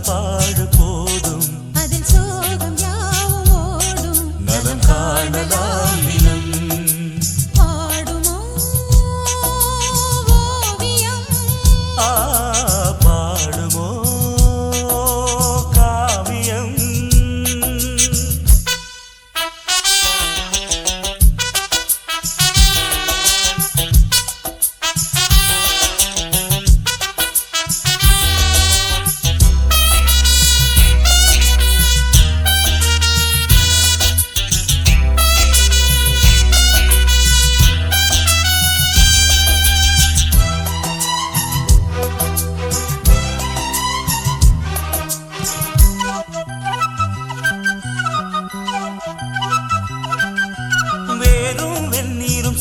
பாடு போதும் அதில் சோகம் யாவும் ஓடும் நலம் காணலாம் தினம் பாடுமோ ஓவியம் பாடுமோ காவியம்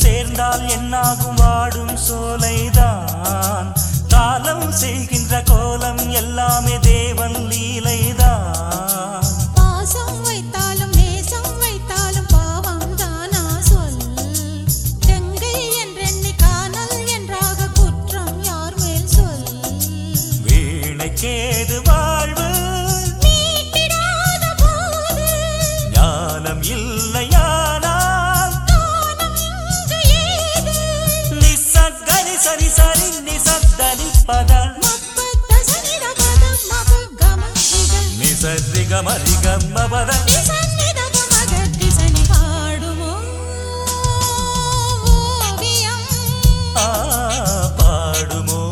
சேர்ந்தால் என்னாகும் வாடும் சோலைதான் காலம் செய்கின்ற கோலம் எல்லாமே தேவன் லீலைதான் பாசம் வைத்தாலும் நேசம் வைத்தாலும் பாவம் தானா சொல் கங்கை என்றெண்ணி காணல் என்றாக குற்றம் யார் மேல் சொல் வீணைக்கேது வாழ்வு மீட்டிடாத போது ஞானம் இல்லையானால் சரி சரி நிசத்தனி பத நிசரி கமரி கம்ம பத பாடுமோ ஓவியம் பாடுமோ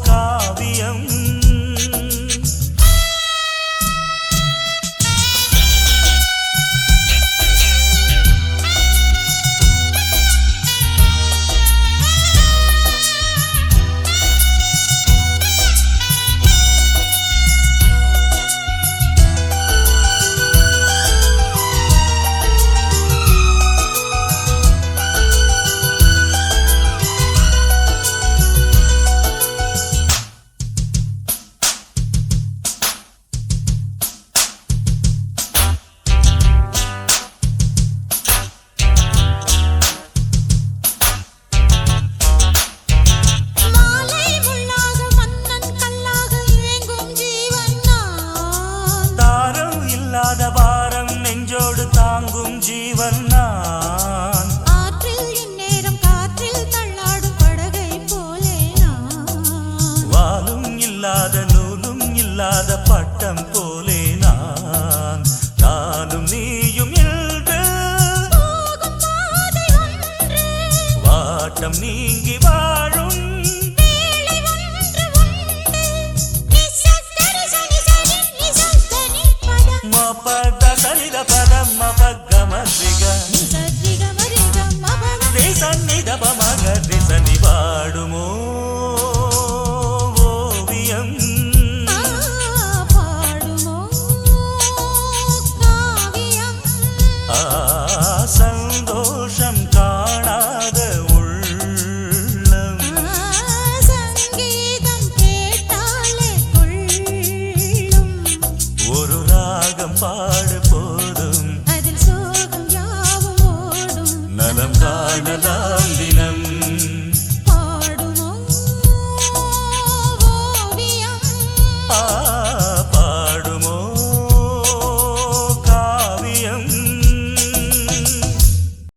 காவியம் பாரம் நெஞ்சோடு தாங்கும் ஜீவன் நான் ஆற்றில் இந்நேரம் காற்றில் தள்ளாடும் படகை போலே நான் வாலும் இல்லாத நூலும் இல்லாத